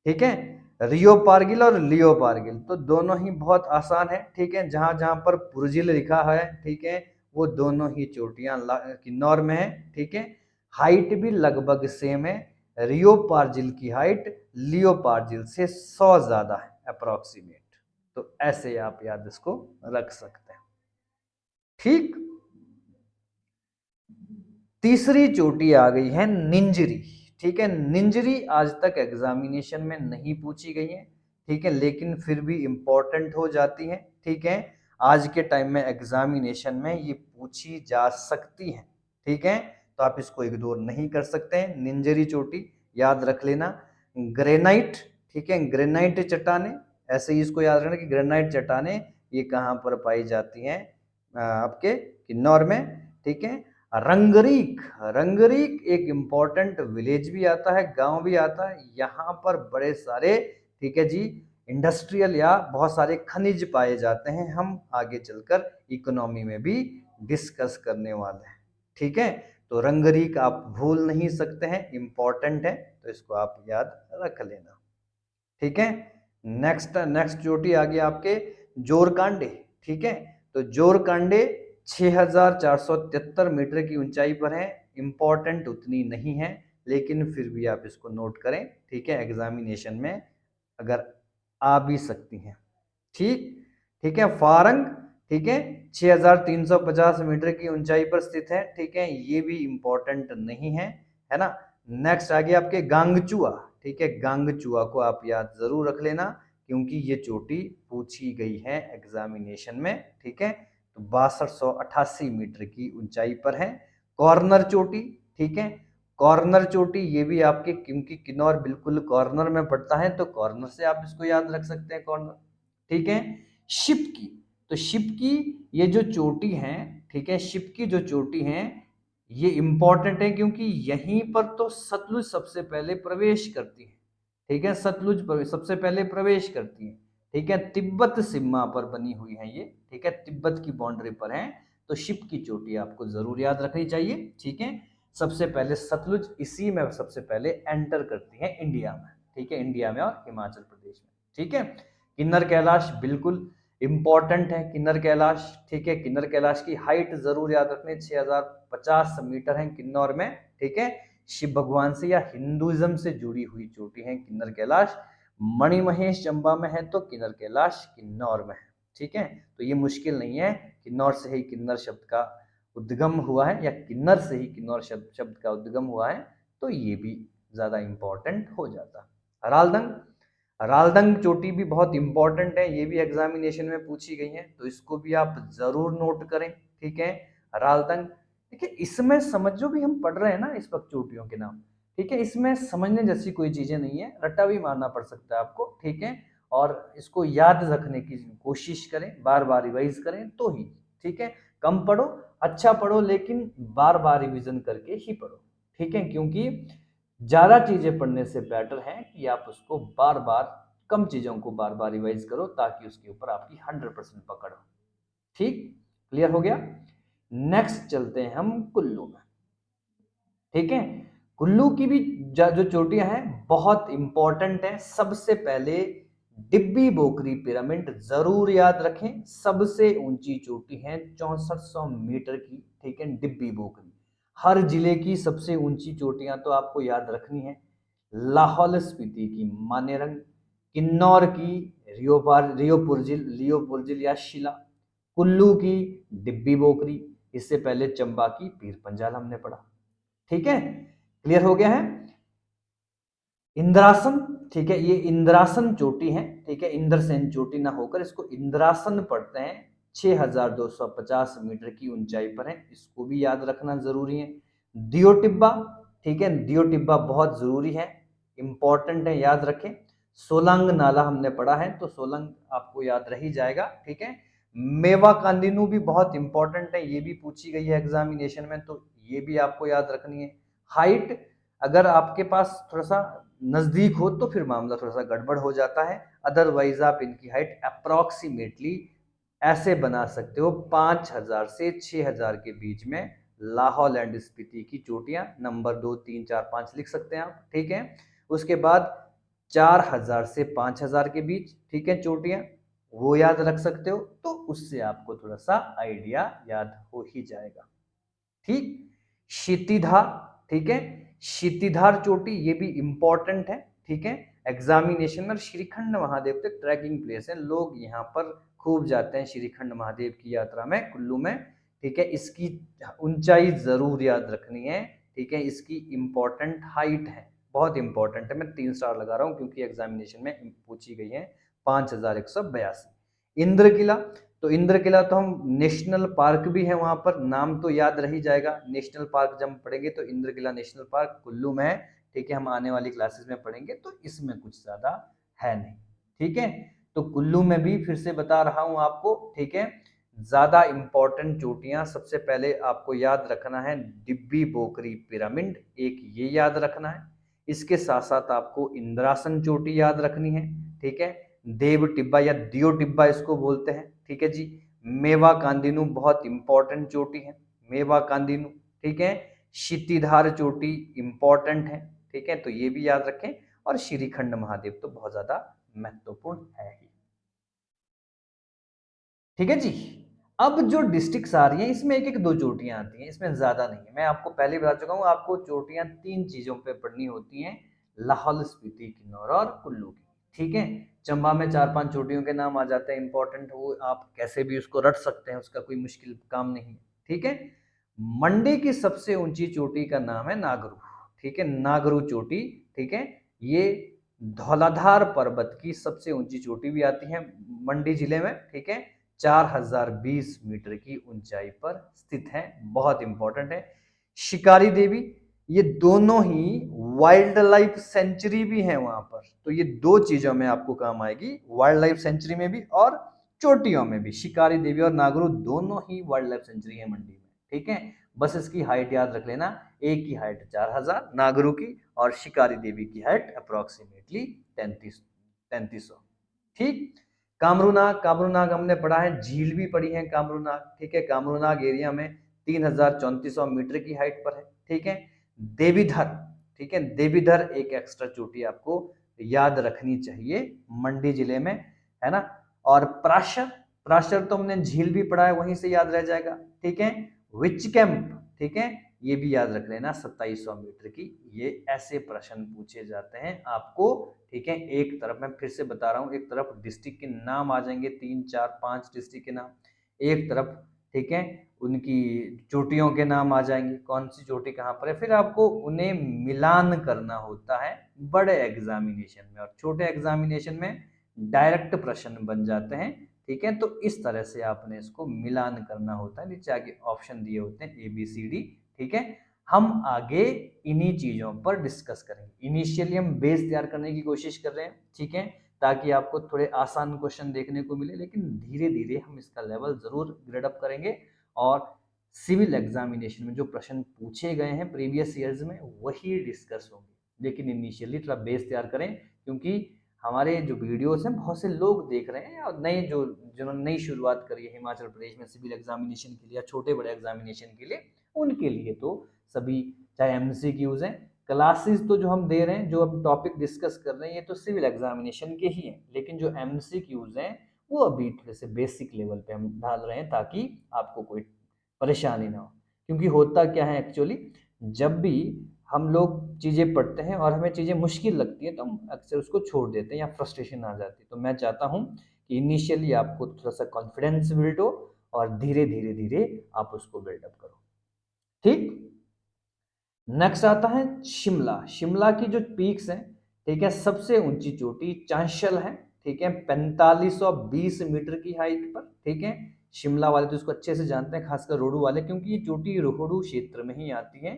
ठीक है। रियो पारगिल और लियो पारगिल तो दोनों ही बहुत आसान है, ठीक है। जहां जहां पर पुरजिल लिखा है, ठीक है, वो दोनों ही चोटियां किन्नौर में है, ठीक है। हाइट भी लगभग सेम है, रियो पारजिल की हाइट लियो पारजिल से 100 ज्यादा है अप्रोक्सीमेट। तो ऐसे आप याद इसको रख सकते हैं, ठीक। तीसरी चोटी आ गई है निंजरी, ठीक है। निंजरी आज तक एग्जामिनेशन में नहीं पूछी गई है, ठीक है, लेकिन फिर भी इंपॉर्टेंट हो जाती है, ठीक है। आज के टाइम में एग्जामिनेशन में ये पूछी जा सकती है, ठीक है। तो आप इसको इग्नोर नहीं कर सकते हैं, निंजरी चोटी याद रख लेना। ग्रेनाइट, ठीक है, ग्रेनाइट चट्टाने, ऐसे ही इसको याद रखना कि ग्रेनाइट चट्टाने ये कहाँ पर पाई जाती हैं, आपके किन्नौर में, ठीक है। रंगरीक, रंगरीक एक इंपॉर्टेंट विलेज भी आता है, गांव भी आता है, यहाँ पर बड़े सारे, ठीक है जी, इंडस्ट्रियल या बहुत सारे खनिज पाए जाते हैं, हम आगे चलकर इकोनॉमी में भी डिस्कस करने वाले हैं, ठीक है। तो रंगरीक आप भूल नहीं सकते हैं, इंपॉर्टेंट है, तो इसको आप याद रख लेना, ठीक है। नेक्स्ट नेक्स्ट चोटी आ गई आपके जोरकांडे, ठीक है। तो जोरकांडे 6473 मीटर की ऊंचाई पर है, इंपॉर्टेंट उतनी नहीं है, लेकिन फिर भी आप इसको नोट करें, ठीक है, एग्जामिनेशन में अगर आ भी सकती हैं, ठीक, ठीक है। फारंग, ठीक है, 6350 मीटर की ऊंचाई पर स्थित है, ठीक है, ये भी इंपॉर्टेंट नहीं है ना। नेक्स्ट आ गया आपके गांगचुआ, ठीक है, गांगचुआ को आप याद जरूर रख लेना, क्योंकि ये चोटी पूछी गई है एग्जामिनेशन में, ठीक है। तो 6288 मीटर की ऊंचाई पर है। कॉर्नर चोटी, ठीक है, कॉर्नर चोटी ये भी आपके, क्योंकि किन्नौर बिल्कुल कॉर्नर में पड़ता है, तो कॉर्नर से आप इसको याद रख सकते हैं, कॉर्नर, ठीक है। शिप की, तो शिप की ये जो चोटी है, ठीक है, शिप की जो चोटी है ये इंपॉर्टेंट है, क्योंकि यहीं पर तो सतलुज सबसे पहले प्रवेश करती है, ठीक है, सतलुज सबसे पहले प्रवेश करती है, ठीक है। तिब्बत सीमा पर बनी हुई है ये, ठीक है, तिब्बत की बाउंड्री पर है, तो शिप की चोटी आपको जरूर याद रखनी चाहिए, ठीक है। सबसे पहले सतलुज इसी में सबसे पहले एंटर करती है इंडिया में, ठीक है, इंडिया में और हिमाचल प्रदेश में, ठीक है। किन्नर कैलाश बिल्कुल इंपॉर्टेंट है, किन्नर कैलाश, ठीक है, किन्नर कैलाश की हाइट जरूर याद रखनी, 6050 मीटर है किन्नौर में, ठीक है। शिव भगवान से या हिंदुइज्म से जुड़ी हुई चोटी है किन्नर कैलाश। मणिमहेश चंबा में है, तो किन्नर कैलाश किन्नौर में है, ठीक है। तो ये मुश्किल नहीं है, किन्नौर से ही किन्नर शब्द का उद्गम हुआ है, या किन्नर से ही किन्नौर शब्द का उद्गम हुआ है, तो ये भी ज्यादा इंपॉर्टेंट हो जाता। रालदंग, रालदंग चोटी भी बहुत इंपॉर्टेंट है, ये भी एग्जामिनेशन में पूछी गई है, तो इसको भी आप जरूर नोट करें, ठीक है। रालदंग, देखिए इसमें समझो भी हम पढ़ रहे हैं ना इस वक्त चोटियों के नाम, ठीक है, इसमें समझने जैसी कोई चीजें नहीं है, रट्टा भी मारना पड़ सकता है आपको, ठीक है। और इसको याद रखने की कोशिश करें, बार बार रिवाइज करें तो ही, ठीक है। कम पढ़ो, अच्छा पढ़ो, लेकिन बार बार रिविजन करके ही पढ़ो, ठीक है, क्योंकि ज्यादा चीजें पढ़ने से बेटर है कि आप उसको बार बार, कम चीजों को बार बार रिवाइज करो, ताकि उसके ऊपर आपकी 100% पकड़ हो, ठीक, क्लियर हो गया। नेक्स्ट चलते हैं हम कुल्लू में। ठीक है। कुल्लू की भी जो चोटियां हैं बहुत इंपॉर्टेंट है। सबसे पहले डिब्बी बोकरी पिरामिड जरूर याद रखें, सबसे ऊंची चोटी है 6400 मीटर की, ठीक है, डिब्बी बोकरी। हर जिले की सबसे ऊंची चोटियां तो आपको याद रखनी है। लाहौल स्पीति की मानेरंग, किन्नौर की लियोपुरजिल या शिला, कुल्लू की डिब्बी बोकरी, इससे पहले चंबा की पीर पंजाल हमने पढ़ा। ठीक है, क्लियर हो गया है। इंद्रासन, ठीक है, ये इंद्रासन चोटी है, ठीक है, इंद्रसेन चोटी ना होकर इसको इंद्रासन पढ़ते हैं। 6250 मीटर की ऊंचाई पर है, इसको भी याद रखना जरूरी है। दियो टिब्बा, ठीक है, दियो टिब्बा बहुत जरूरी है, इंपॉर्टेंट है, याद रखें। सोलंग नाला हमने पढ़ा है, तो सोलंग आपको याद रही जाएगा, ठीक है। मेवा कांदिनू भी बहुत इंपॉर्टेंट है, ये भी पूछी गई है एग्जामिनेशन में, तो ये भी आपको याद रखनी है। हाइट अगर आपके पास थोड़ा सा नजदीक हो तो फिर मामला थोड़ा सा गड़बड़ हो जाता है, अदरवाइज आप इनकी हाइट अप्रोक्सीमेटली ऐसे बना सकते हो 5000 से 6000 के बीच में। लाहौल एंड स्पीति की चोटियां नंबर 2 3 4 5 लिख सकते हैं आप, ठीक है। उसके बाद 4000 से 5000 के बीच, ठीक है, चोटियां वो याद रख सकते हो, तो उससे आपको थोड़ा सा आइडिया याद हो ही जाएगा। ठीक, क्षितिधार, ठीक है, क्षितिधार चोटी ये भी इंपॉर्टेंट है, ठीक है, एग्जामिनेशन में। श्रीखंड महादेव तक ट्रैकिंग प्लेस है, लोग यहाँ पर खूब जाते हैं श्रीखंड महादेव की यात्रा में कुल्लू में, ठीक है। इसकी ऊंचाई जरूर याद रखनी है, ठीक है, इसकी इंपॉर्टेंट हाइट है, बहुत इंपॉर्टेंट है, मैं 3 स्टार लगा रहा हूँ क्योंकि एग्जामिनेशन में पूछी गई है। 5182। इंद्र किला, तो इंद्र किला तो हम नेशनल पार्क भी है वहां पर, नाम तो याद रही जाएगा, नेशनल पार्क जब हम पढ़ेंगे तो इंद्र किला नेशनल पार्क कुल्लू में है, ठीक है, हम आने वाली क्लासेस में पढ़ेंगे, तो इसमें कुछ ज्यादा है नहीं, ठीक है। तो कुल्लू में भी फिर से बता रहा हूं आपको, ठीक है, ज्यादा इंपॉर्टेंट चोटियां सबसे पहले आपको याद रखना है, डिब्बी बोकरी पिरामिड, एक ये याद रखना है। इसके साथ साथ आपको इंद्रासन चोटी याद रखनी है, ठीक है, देव टिब्बा या दियो टिब्बा इसको बोलते हैं, ठीक है जी। मेवा कांदिनू बहुत इंपॉर्टेंट चोटी है, मेवा कांदिनू, ठीक है। क्षितिधार चोटी इंपॉर्टेंट है, ठीक है, तो ये भी याद रखें। और श्रीखंड महादेव तो बहुत ज्यादा महत्वपूर्ण है ही, ठीक है जी। अब जो डिस्ट्रिक्ट्स आ रही हैं इसमें एक एक दो चोटियां आती हैं, इसमें ज्यादा नहीं है, मैं आपको पहले ही बता चुका हूं, आपको चोटियां 3 चीजों पे पढ़नी होती हैं, लाहौल स्पीति, किन्नौर और कुल्लू की, ठीक है। चंबा में 4-5 चोटियों के नाम आ जाते हैं इंपॉर्टेंट, वो आप कैसे भी उसको रट सकते हैं, उसका कोई मुश्किल काम नहीं है, ठीक है। मंडी की सबसे ऊंची चोटी का नाम है नागरू, ठीक है, नागरू चोटी, ठीक है। ये धौलाधार पर्वत की सबसे ऊंची चोटी भी आती है मंडी जिले में, ठीक है, 4020 मीटर की ऊंचाई पर स्थित है, बहुत इंपॉर्टेंट है। शिकारी देवी, ये दोनों ही वाइल्ड लाइफ सेंचुरी भी है वहां पर, तो ये दो चीजों में आपको काम आएगी, वाइल्ड लाइफ सेंचुरी में भी और चोटियों में भी। शिकारी देवी और नागरू दोनों ही वाइल्ड लाइफ सेंचुरी है मंडी में, ठीक है। बस इसकी हाइट याद रख लेना, एक की हाइट 4000 नागरू की, और शिकारी देवी की हाइट अप्रोक्सीमेटली 3300, ठीक। कामरूनाग, कामरूनाग हमने पढ़ा है, झील भी पढ़ी है कामरूनाग, ठीक है, कामरूनाग एरिया में 3400 मीटर की हाइट पर है, ठीक है। देवीधर, ठीक है, देवीधर एक एक्स्ट्रा चोटी आपको याद रखनी चाहिए मंडी जिले में, है ना। और प्राशर, प्राशर तो हमने झील भी पढ़ा है, वहीं से याद रह जाएगा, ठीक है। विच कैंप, ठीक है, ये भी याद रख लेना 2700 मीटर की, ये ऐसे प्रश्न पूछे जाते हैं आपको, ठीक है। एक तरफ मैं फिर से बता रहा हूं, एक तरफ डिस्ट्रिक्ट के नाम आ जाएंगे, 3 4 5 डिस्ट्रिक्ट के नाम, एक तरफ, ठीक है, उनकी चोटियों के नाम आ जाएंगे, कौन सी चोटी कहां पर है, फिर आपको उन्हें मिलान करना होता है बड़े एग्जामिनेशन में, और छोटे एग्जामिनेशन में डायरेक्ट प्रश्न बन जाते हैं, ठीक है। तो इस तरह से आपने इसको मिलान करना होता है, नीचे आगे ऑप्शन दिए होते हैं ABCD, ठीक है। हम आगे इन्हीं चीजों पर डिस्कस करेंगे, इनिशियली हम बेस तैयार करने की कोशिश कर रहे हैं, ठीक है, ताकि आपको थोड़े आसान क्वेश्चन देखने को मिले, लेकिन धीरे धीरे हम इसका लेवल जरूर ग्रेडअप करेंगे, और सिविल एग्जामिनेशन में जो प्रश्न पूछे गए हैं प्रीवियस ईयर्स में वही डिस्कस होंगे, लेकिन इनिशियली थोड़ा बेस तैयार करें, क्योंकि हमारे जो वीडियोस हैं बहुत से लोग देख रहे हैं, और नए जो जिन्होंने नई शुरुआत करी है हिमाचल प्रदेश में सिविल एग्जामिनेशन के लिए या छोटे बड़े एग्जामिनेशन के लिए, उनके लिए तो सभी चाहे एमसीक्यूज हैं। क्लासेस तो जो हम दे रहे हैं, जो अब टॉपिक डिस्कस कर रहे हैं, ये तो सिविल एग्जामिनेशन के ही हैं, लेकिन जो एमसीक्यूज हैं वो अभी थोड़े से बेसिक लेवल पे हम डाल रहे हैं ताकि आपको कोई परेशानी ना हो। क्योंकि होता क्या है एक्चुअली, जब भी हम लोग चीज़ें पढ़ते हैं और हमें चीज़ें मुश्किल लगती हैं तो हम अक्सर उसको छोड़ देते हैं या फ्रस्ट्रेशन आ जाती है। तो मैं चाहता हूँ कि इनिशियली आपको थोड़ा सा कॉन्फिडेंस बिल्ड हो और धीरे धीरे धीरे आप उसको बिल्डअप करो। ठीक, नेक्स्ट आता है शिमला। शिमला की जो पीक्स हैं, ठीक है, सबसे ऊंची चोटी चांशल है, ठीक है, 4520 मीटर की हाइट पर, ठीक है। शिमला वाले तो इसको अच्छे से जानते हैं, खासकर रोहडू वाले, क्योंकि ये चोटी रोहडू क्षेत्र में ही आती है,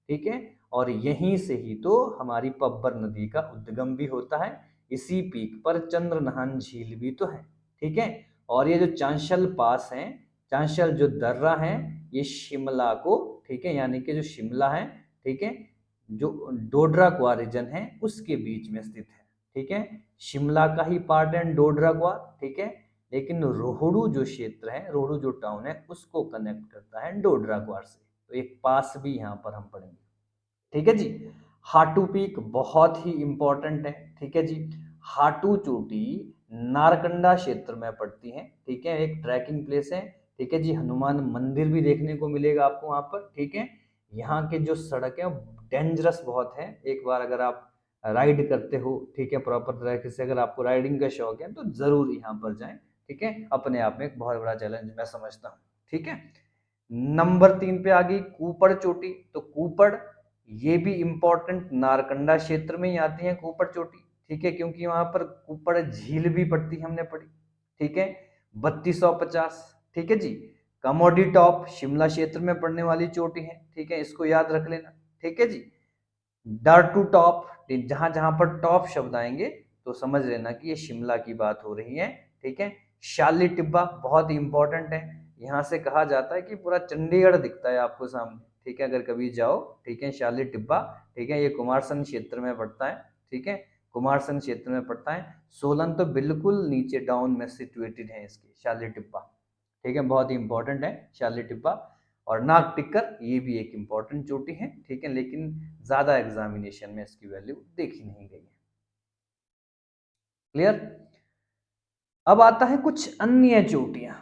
ठीक है। और यहीं से ही तो हमारी पब्बर नदी का उद्गम भी होता है। इसी पीक पर चंद्रनहान झील भी तो है, ठीक है। और ये जो चांशल पास है, चांशल जो दर्रा है, ये शिमला को, ठीक है, यानी कि जो शिमला है, ठीक है, जो डोडरा क्वा रीजन है उसके बीच में स्थित है, ठीक है। शिमला का ही पार्ट है डोडरा क्वा, ठीक है, लेकिन रोहडू जो क्षेत्र है, रोहडू जो टाउन है, उसको कनेक्ट करता है डोडरा क्वा से। तो एक पास भी यहाँ पर हम पढ़ेंगे, ठीक है जी। हाटू पीक बहुत ही इंपॉर्टेंट है, ठीक है जी। हाटू चोटी नारकंडा क्षेत्र में पड़ती है, ठीक है, एक ट्रैकिंग प्लेस है, ठीक है जी। हनुमान मंदिर भी देखने को मिलेगा आपको वहां पर, ठीक है। यहाँ के जो सड़क है डेंजरस बहुत है, एक बार अगर आप राइड करते हो, ठीक है, प्रॉपर तरीके से, अगर आपको राइडिंग का शौक है तो जरूर यहाँ पर जाएं, ठीक है। अपने आप में एक बहुत बड़ा चैलेंज मैं समझता हूँ, ठीक है। नंबर 3 पे आ गई कूपड़ चोटी। तो कूपड़ ये भी इंपॉर्टेंट नारकंडा क्षेत्र में ही आती है कूपड़ चोटी, ठीक है, क्योंकि वहां पर कूपड़ झील भी पड़ती है, हमने पढ़ी, ठीक है। 3250, ठीक है जी। कमोडी टॉप शिमला क्षेत्र में पड़ने वाली चोटी है, ठीक है, इसको याद रख लेना, ठीक है जी। डार्टू टॉप, जहां जहां पर टॉप शब्द आएंगे तो समझ लेना कि ये शिमला की बात हो रही है, ठीक है। शाली टिब्बा बहुत इंपॉर्टेंट है, यहाँ से कहा जाता है कि पूरा चंडीगढ़ दिखता है आपको सामने, ठीक है, अगर कभी जाओ, ठीक है। शाली टिब्बा, ठीक है, ये कुमारसंग क्षेत्र में पड़ता है, ठीक है, कुमारसंग क्षेत्र में पड़ता है। सोलन तो बिल्कुल नीचे डाउन में सिचुएटेड है इसके शाली टिब्बा, ठीक है, बहुत ही इंपॉर्टेंट है शाली टिब्बा। और नाग टिक्कर ये भी एक इंपॉर्टेंट चोटी है, ठीक है, लेकिन ज्यादा एग्जामिनेशन में इसकी वैल्यू देखी नहीं गई है। क्लियर। अब आता है कुछ अन्य चोटियां,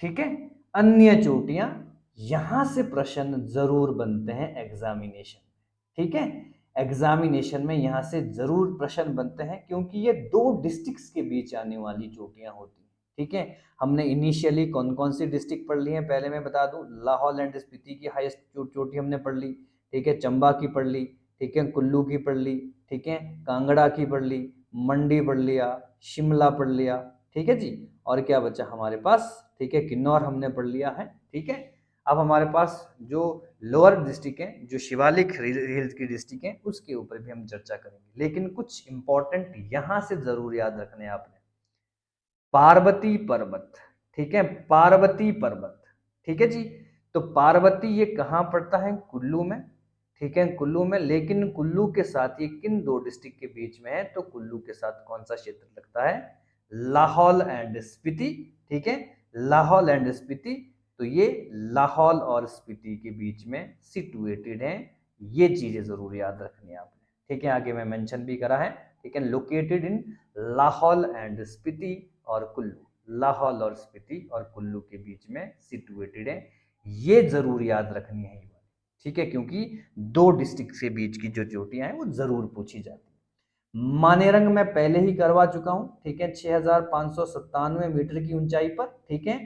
ठीक है, अन्य चोटियां, यहां से प्रश्न जरूर बनते हैं एग्जामिनेशन, ठीक है। एग्जामिनेशन में यहां से जरूर प्रश्न बनते हैं क्योंकि ये दो डिस्ट्रिक्ट्स के बीच आने वाली चोटियां होती हैं, ठीक है। हमने इनिशियली कौन कौन सी डिस्ट्रिक्ट पढ़ ली है पहले मैं बता दूं, लाहौल एंड स्पीति की हाईएस्ट चोटी हमने पढ़ ली, ठीक है, चंबा की पढ़ ली, ठीक है, कुल्लू की पढ़ ली, ठीक है, कांगड़ा की पढ़ ली, मंडी पढ़ लिया, शिमला पढ़ लिया, ठीक है जी। और क्या बचा हमारे पास, ठीक है, किन्नौर हमने पढ़ लिया है, ठीक है। अब हमारे पास जो लोअर डिस्ट्रिक्ट है, जो शिवालिक हिल्स की डिस्ट्रिक्ट है, उसके ऊपर भी हम चर्चा करेंगे, लेकिन कुछ इंपॉर्टेंट यहां से जरूर याद रखने हैं आपने। पार्वती पर्वत, ठीक है, पार्वती पर्वत, ठीक है जी। तो पार्वती ये कहाँ पड़ता है, कुल्लू में, ठीक है, कुल्लू में, लेकिन कुल्लू के साथ ये किन दो डिस्ट्रिक्ट के बीच में है, तो कुल्लू के साथ कौन सा क्षेत्र लगता है, लाहौल एंड स्पीति, ठीक है, लाहौल एंड स्पीति। तो ये लाहौल और स्पीति के बीच में सिचुएटेड है, ये चीजें जरूर याद रखनी है आपने, ठीक है। आगे मैं मेंशन भी करा है, ठीक है, located in Lahaul and Spiti और कुल्लू, लाहौल और स्पीति और कुल्लू के बीच में सिचुएटेड है, ये जरूर याद रखनी है, ठीक है, क्योंकि दो डिस्ट्रिक्ट के बीच की जो चोटियां हैं वो जरूर पूछी जाती है। मानेरंग मैं पहले ही करवा चुका हूं, ठीक है, 6597 मीटर की ऊंचाई पर, ठीक है,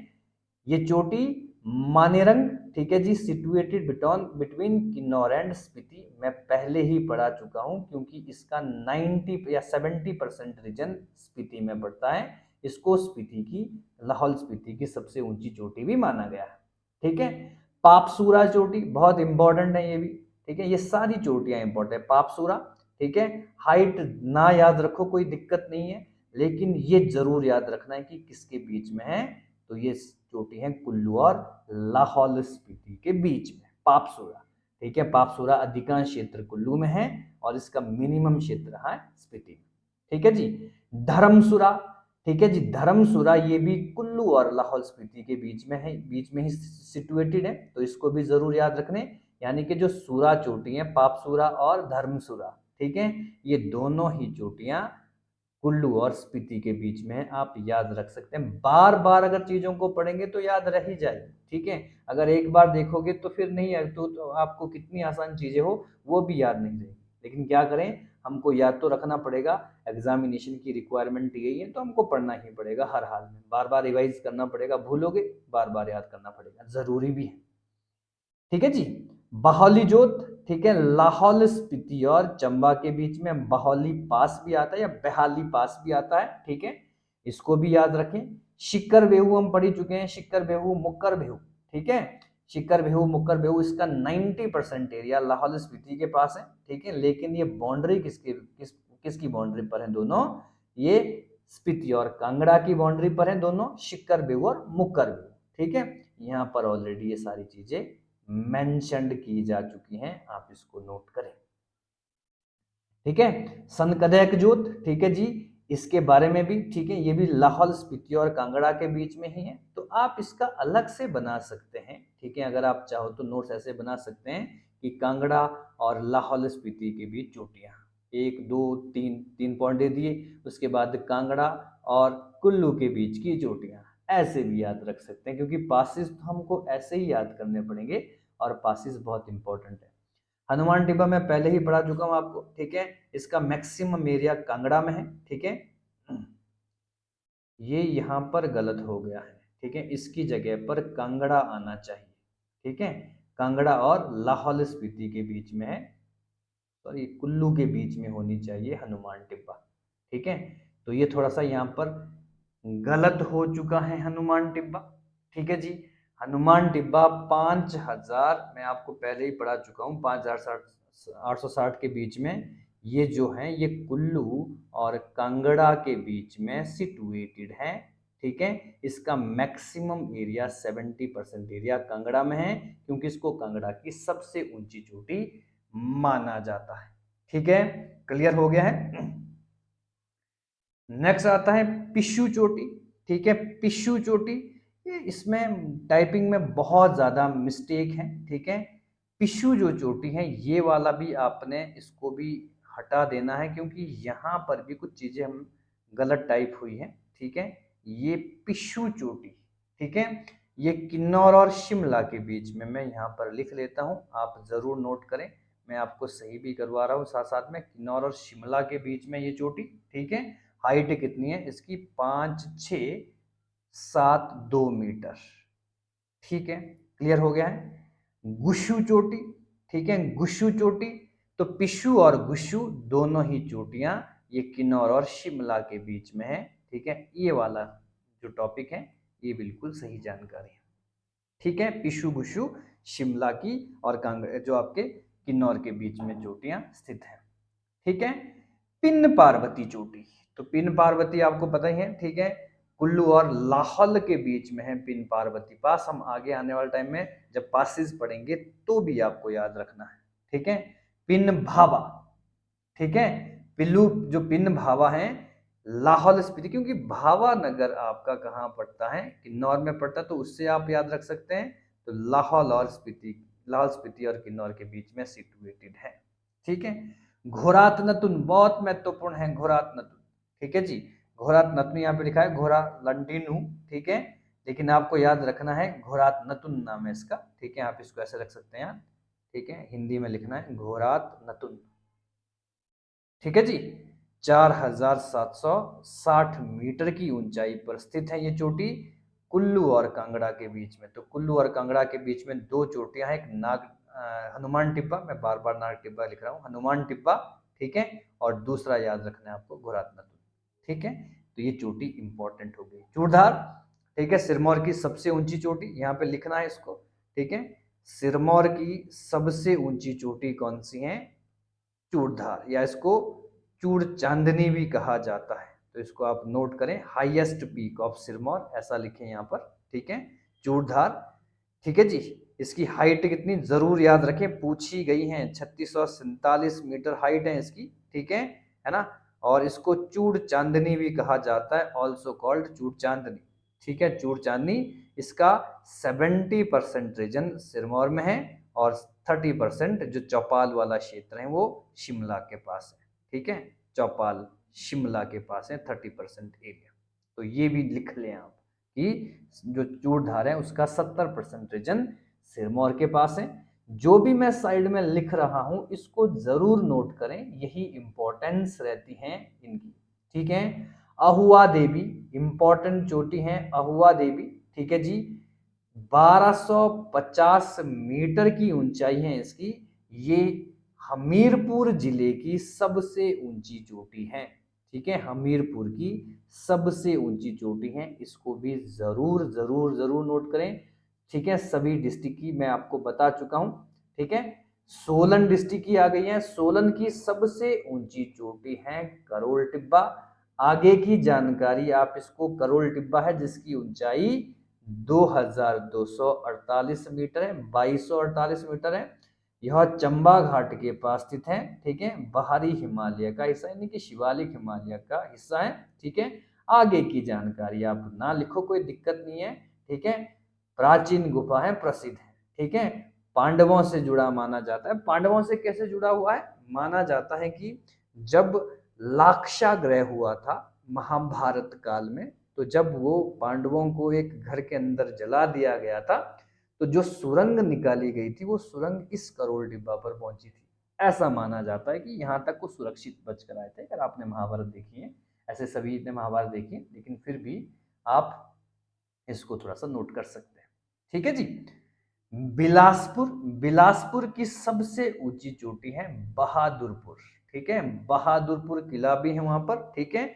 ये चोटी मानेरंग, ठीक है जी, situated between Kinnaur and Spiti, मैं पहले ही पढ़ा चुका हूं क्योंकि इसका 90 या 70% रीजन स्पीति में पड़ता है। इसको स्पीति की, लाहौल स्पीति की सबसे ऊंची चोटी भी माना गया है, ठीक है। पापसूरा चोटी बहुत इंपॉर्टेंट है ये भी, ठीक है, ये सारी चोटियां इंपॉर्टेंट है। पापसूरा, ठीक है, हाइट ना याद रखो कोई दिक्कत नहीं है, लेकिन ये जरूर याद रखना है कि किसके बीच में है, तो ये चोटी है कुल्लू और लाहौल स्पीति के बीच में, पापसूरा, ठीक है। पापसूरा अधिकांश क्षेत्र कुल्लू में है और इसका मिनिमम क्षेत्र है स्पीति, ठीक है जी। धर्मसुरा, ठीक है जी, धर्मसुरा ये भी कुल्लू और लाहौल स्पीति के बीच में है, बीच में ही सिचुएटेड है, तो इसको भी जरूर याद रखने यानी कि जो सूरा चोटी है, पापसूरा और धर्मसूरा, ठीक है, ये दोनों ही चोटियां कुल्लू और स्पीति के बीच में है। आप याद रख सकते हैं, बार बार अगर चीजों को पढ़ेंगे तो याद रह ही जाएगी, ठीक है। अगर एक बार देखोगे तो फिर नहीं है, तो आपको कितनी आसान चीजें हो वो भी याद नहीं रहेगी। लेकिन क्या करें, हमको याद तो रखना पड़ेगा, एग्जामिनेशन की रिक्वायरमेंट यही है, तो हमको पढ़ना ही पड़ेगा हर हाल में, बार बार रिवाइज करना पड़ेगा, भूलोगे बार बार याद करना पड़ेगा, जरूरी भी है, ठीक है जी। बाहौली जोत, ठीक है, लाहौल स्पीति और चंबा के बीच में बाहौली पास भी आता है या बहाली पास भी आता है, ठीक है, इसको भी याद रखें। शिकर बेहू हम पढ़ चुके हैं, शिकर बेहू मुक्कर बेहू, ठीक है, शिकर बेहू मुक्कर बेहू, इसका 90% एरिया लाहौल स्पीति के पास है, ठीक है, लेकिन ये बाउंड्री किसकी बाउंड्री पर है, दोनों ये स्पीति और कांगड़ा की बाउंड्री पर है दोनों, शिकर बेहू और मुक्कर बेहू, ठीक है। यहाँ पर ऑलरेडी ये सारी चीजें मेंशन्ड की जा चुकी हैं, आप इसको नोट करें, ठीक है। सनकदक जोत, ठीक है जी, इसके बारे में भी, ठीक है, ये भी लाहौल स्पीति और कांगड़ा के बीच में ही है, तो आप इसका अलग से बना सकते हैं, ठीक है, अगर आप चाहो तो नोट्स ऐसे बना सकते हैं कि कांगड़ा और लाहौल स्पीति के बीच चोटियां, 1 2 3 3 पॉइंट दे दिए, उसके बाद कांगड़ा और कुल्लू के बीच की चोटियां, ऐसे भी याद रख सकते हैं, क्योंकि पासिस तो हमको ऐसे ही याद करने पड़ेंगे और पासिस बहुत इंपॉर्टेंट है। हनुमान टिब्बा मैं पहले ही पढ़ा चुका हूं आपको, ठीक है, इसका मैक्सिमम एरिया कांगड़ा में है, ठीक है, ये यहां पर गलत हो गया है, ठीक है, इसकी जगह पर कांगड़ा आना चाहिए, ठीक है, कांगड़ा और लाहौल स्पीति के बीच में है, सॉरी कुल्लू के बीच में होनी चाहिए हनुमान टिब्बा, ठीक है, तो ये थोड़ा सा यहाँ पर गलत हो चुका है हनुमान टिब्बा, ठीक है जी। हनुमान टिब्बा 5000, मैं आपको पहले ही पढ़ा चुका हूँ, 5860 के बीच में ये जो है, ये कुल्लू और कांगड़ा के बीच में सिचुएटेड है, ठीक है। इसका मैक्सिमम एरिया 70% एरिया कांगड़ा में है, क्योंकि इसको कांगड़ा की सबसे ऊंची चोटी माना जाता है, ठीक है, क्लियर हो गया है। नेक्स्ट आता है पिशु चोटी, ठीक है, पिशु चोटी, ये इसमें टाइपिंग में बहुत ज्यादा मिस्टेक है, ठीक है। पिशु जो चोटी है ये वाला भी आपने इसको भी हटा देना है, क्योंकि यहाँ पर भी कुछ चीजें हम गलत टाइप हुई है, ठीक है। ये पिशु चोटी, ठीक है, ये किन्नौर और शिमला के बीच में, मैं यहाँ पर लिख लेता हूँ, आप जरूर नोट करें, मैं आपको सही भी करवा रहा हूँ साथ साथ में, किन्नौर और शिमला के बीच में ये चोटी, ठीक है। हाइट कितनी है इसकी, 5672 मीटर, ठीक है, क्लियर हो गया है। गुशु चोटी, ठीक है, गुशु चोटी, तो पिशु और गुशु दोनों ही चोटियां ये किन्नौर और शिमला के बीच में है, ठीक है, ये वाला जो टॉपिक है ये बिल्कुल सही जानकारी है, ठीक है। पिशु गुशु शिमला की और कांगड़ा जो आपके किन्नौर के बीच में चोटियां स्थित है, ठीक है। पिन पार्वती चोटी, तो पिन पार्वती आपको पता ही है, ठीक है, कुल्लू और लाहौल के बीच में है पिन पार्वती पास, हम आगे आने वाले टाइम में जब पासिस पढ़ेंगे तो भी आपको याद रखना है, ठीक है। पिन भावा, ठीक है, पिल्लू जो पिन भावा है लाहौल स्पीति, क्योंकि भावा नगर आपका कहाँ पड़ता है, किन्नौर में पड़ता है, तो उससे आप याद रख सकते हैं, तो लाहौल और स्पीति, लाहौल स्पीति और किन्नौर के बीच में सिचुएटेड है, ठीक है। घोरात नतुन बहुत महत्वपूर्ण है, घोरात नतुन, ठीक है जी, घोरात नतुन यहाँ पे लिखा है, घोरा लंटिनू, ठीक है, लेकिन आपको याद रखना है घोरात नतुन नाम है इसका, ठीक है, आप इसको ऐसे रख सकते हैं, ठीक है, हिंदी में लिखना है घोरात नतुन, ठीक है जी। 4760 मीटर की ऊंचाई पर स्थित है ये चोटी, कुल्लू और कांगड़ा के बीच में, तो कुल्लू और कांगड़ा के बीच में दो चोटियां हैं, एक हनुमान टिब्बा, मैं बार बार नाग टिब्बा लिख रहा हूँ, हनुमान टिब्बा, ठीक है, और दूसरा याद रखना है आपको घोरात नतुन, ठीक है, तो ये चोटी इंपॉर्टेंट हो गई। चूड़धार, ठीक है, सिरमौर की सबसे ऊंची चोटी, यहाँ पे लिखना है इसको, ठीक है, सिरमौर की सबसे ऊंची चोटी कौन सी है, चूड़धार, या इसको चूड़ चांदनी भी कहा जाता है, तो इसको आप नोट करें, हाईएस्ट पीक ऑफ सिरमौर ऐसा लिखें यहाँ पर, ठीक है, चूड़धार, ठीक है जी। इसकी हाइट कितनी जरूर याद रखें, पूछी गई है, 3647 मीटर हाइट है इसकी, ठीक है ना, और इसको चूड़ चांदनी भी कहा जाता है, ऑल्सो कॉल्ड चूड़ चांदनी, ठीक है, चूड़ चांदनी, इसका 70% रीजन सिरमौर में है और 30% जो चौपाल वाला क्षेत्र है वो शिमला के पास है, ठीक है, चौपाल शिमला के पास है 30% एरिया। तो ये भी लिख लें आप कि जो चूड़धार है उसका 70% रीजन सिरमौर के पास है। जो भी मैं साइड में लिख रहा हूं इसको जरूर नोट करें, यही इंपॉर्टेंस रहती है इनकी, ठीक है। अहुआ देवी इंपॉर्टेंट चोटी है, अहुआ देवी, ठीक है जी, 1250 मीटर की ऊंचाई है इसकी। ये हमीरपुर जिले की सबसे ऊंची चोटी है, ठीक है, हमीरपुर की सबसे ऊंची चोटी है, इसको भी जरूर जरूर जरूर नोट करें, ठीक है। सभी डिस्ट्रिक्ट की मैं आपको बता चुका हूं, ठीक है। सोलन डिस्ट्रिक्ट की आ गई है, सोलन की सबसे ऊंची चोटी है करोल टिब्बा। आगे की जानकारी आप इसको, करोल टिब्बा है जिसकी ऊंचाई 2248 मीटर है, 2248 मीटर है। यह चंबा घाट के पास स्थित है, ठीक है, बाहरी हिमालय का हिस्सा यानी कि शिवालिक हिमालय का हिस्सा है, ठीक है। आगे की जानकारी आप ना लिखो, कोई दिक्कत नहीं है, ठीक है। प्राचीन गुफा है, प्रसिद्ध है, ठीक है। पांडवों से जुड़ा माना जाता है। पांडवों से कैसे जुड़ा हुआ है? माना जाता है कि जब लाक्षागृह हुआ था महाभारत काल में, तो जब वो पांडवों को एक घर के अंदर जला दिया गया था, तो जो सुरंग निकाली गई थी वो सुरंग इस करोल डिब्बा पर पहुंची थी। ऐसा माना जाता है कि यहाँ तक वो सुरक्षित बच कर आए थे। अगर आपने महाभारत देखी है, ऐसे सभी ने महाभारत देखी है, लेकिन फिर भी आप इसको थोड़ा सा नोट कर सकते हैं, ठीक है जी। बिलासपुर, बिलासपुर की सबसे ऊंची चोटी है बहादुरपुर, ठीक है, बहादुरपुर किला भी है वहां पर, ठीक है।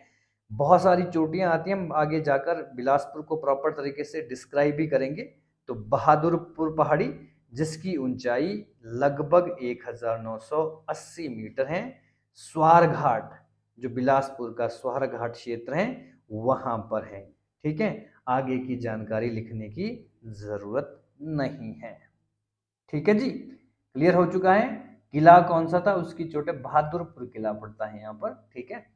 बहुत सारी चोटियां आती हैं, आगे जाकर बिलासपुर को प्रॉपर तरीके से डिस्क्राइब भी करेंगे। तो बहादुरपुर पहाड़ी जिसकी ऊंचाई लगभग 1980 मीटर है। स्वार घाट, जो बिलासपुर का स्वार घाट क्षेत्र है वहां पर है, ठीक है। आगे की जानकारी लिखने की जरूरत नहीं है, ठीक है जी। क्लियर हो चुका है। किला कौन सा था, उसकी चोटी बहादुरपुर किला पड़ता है यहाँ पर, ठीक है।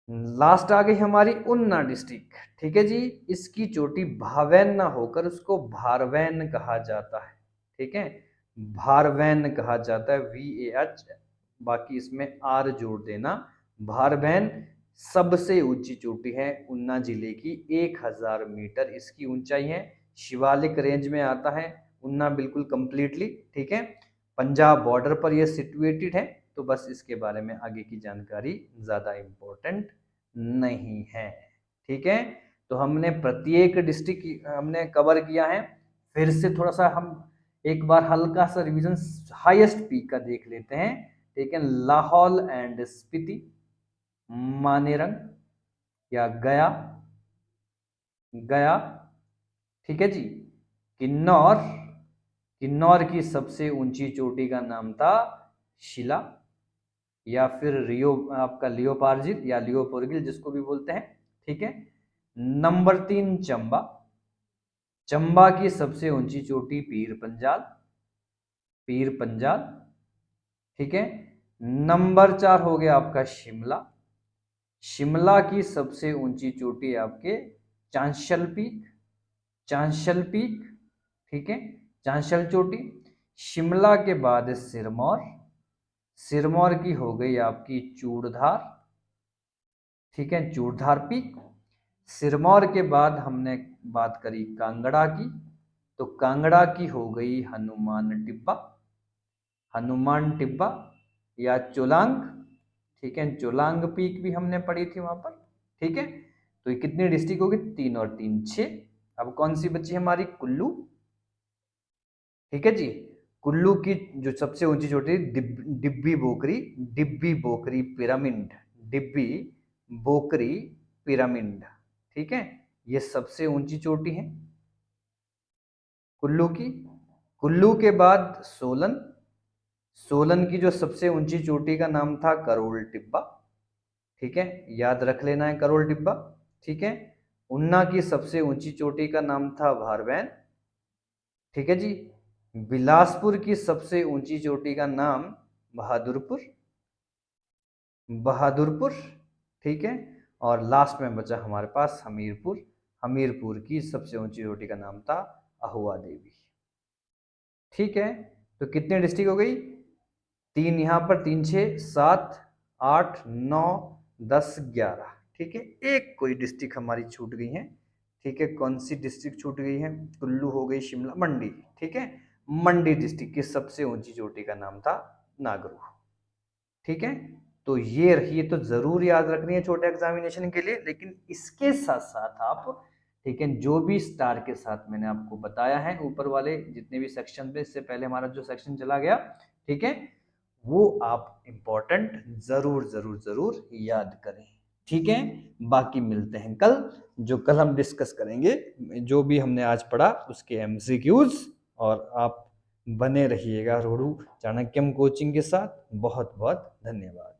लास्ट आ गई हमारी उन्ना डिस्ट्रिक्ट, ठीक है जी। इसकी चोटी भावैन ना होकर उसको भारवैन कहा जाता है, ठीक है, भारवैन कहा जाता है, VAH, बाकी इसमें R जोड़ देना। भारवैन सबसे ऊंची चोटी है उन्ना जिले की, 1000 मीटर इसकी ऊंचाई है। शिवालिक रेंज में आता है उन्ना बिल्कुल कंप्लीटली, ठीक है। पंजाब बॉर्डर पर यह सिचुएटेड है। तो बस इसके बारे में आगे की जानकारी ज़्यादा इम्पोर्टेंट नहीं है, ठीक है। तो हमने प्रत्येक डिस्ट्रिक्ट हमने कवर किया है। फिर से थोड़ा सा हम एक बार हल्का सा रिवीजन हाईएस्ट पीक का देख लेते हैं, ठीक है। लाहौल एंड स्पीति, मानेरंग या गया, गया, ठीक है जी। किन्नौर, किन्नौर की सबसे ऊंची चोटी का नाम था शिला या फिर रियो, आपका लियोपार्जिल या लियोपोरगिल जिसको भी बोलते हैं, ठीक है। नंबर 3 चंबा, चंबा की सबसे ऊंची चोटी पीर पंजाल, पीर पंजाल, ठीक है। नंबर 4 हो गया आपका शिमला, शिमला की सबसे ऊंची चोटी आपके चांशल पीक, चांशल पीक, ठीक है, चांशल चोटी। शिमला के बाद सिरमौर, सिरमौर की हो गई आपकी चूड़धार, ठीक है, चूड़धार पीक। सिरमौर के बाद हमने बात करी कांगड़ा की, तो कांगड़ा की हो गई हनुमान टिब्बा, हनुमान टिब्बा या चोलांग, ठीक है, चोलांग पीक भी हमने पढ़ी थी वहां पर, ठीक है। तो ये कितनी डिस्ट्रिक्ट होगी, 3 और 3 6। अब कौन सी बची हमारी, कुल्लू, ठीक है जी। कुल्लू की जो सबसे ऊंची चोटी डिब्बी बोकरी, डिब्बी बोकरी पिरामिड, डिब्बी बोकरी पिरामिड, ठीक है, ये सबसे ऊंची चोटी है कुल्लू की। कुल्लू के बाद सोलन, सोलन की जो सबसे ऊंची चोटी का नाम था करोल टिब्बा, ठीक है, याद रख लेना है करोल टिब्बा, ठीक है। उन्ना की सबसे ऊंची चोटी का नाम था भारवैन, ठीक है जी। बिलासपुर की सबसे ऊंची चोटी का नाम बहादुरपुर, बहादुरपुर, ठीक है। और लास्ट में बचा हमारे पास हमीरपुर, हमीरपुर की सबसे ऊंची चोटी का नाम था अहुआ देवी, ठीक है। तो कितने डिस्ट्रिक्ट हो गई, 3 यहाँ पर, 3 6 7 8 9 10 11, ठीक है। एक कोई डिस्ट्रिक्ट हमारी छूट गई है, ठीक है। कौन सी डिस्ट्रिक्ट छूट गई है, कुल्लू हो गई, शिमला, मंडी, ठीक है। मंडी डिस्ट्रिक्ट की सबसे ऊंची चोटी का नाम था नागरू, ठीक है। तो ये रही, तो जरूर याद रखनी है छोटे एग्जामिनेशन के लिए। लेकिन इसके साथ साथ आप, ठीक है, जो भी स्टार के साथ मैंने आपको बताया है ऊपर वाले जितने भी सेक्शन पे, इससे पहले हमारा जो सेक्शन चला गया, ठीक है, वो आप इंपॉर्टेंट जरूर जरूर जरूर याद करें, ठीक है। बाकी मिलते हैं कल, जो कल हम डिस्कस करेंगे जो भी हमने आज पढ़ा उसके एमसीक्यूज। और आप बने रहिएगा रोहड़ू चाणक्यम कोचिंग के साथ। बहुत बहुत धन्यवाद।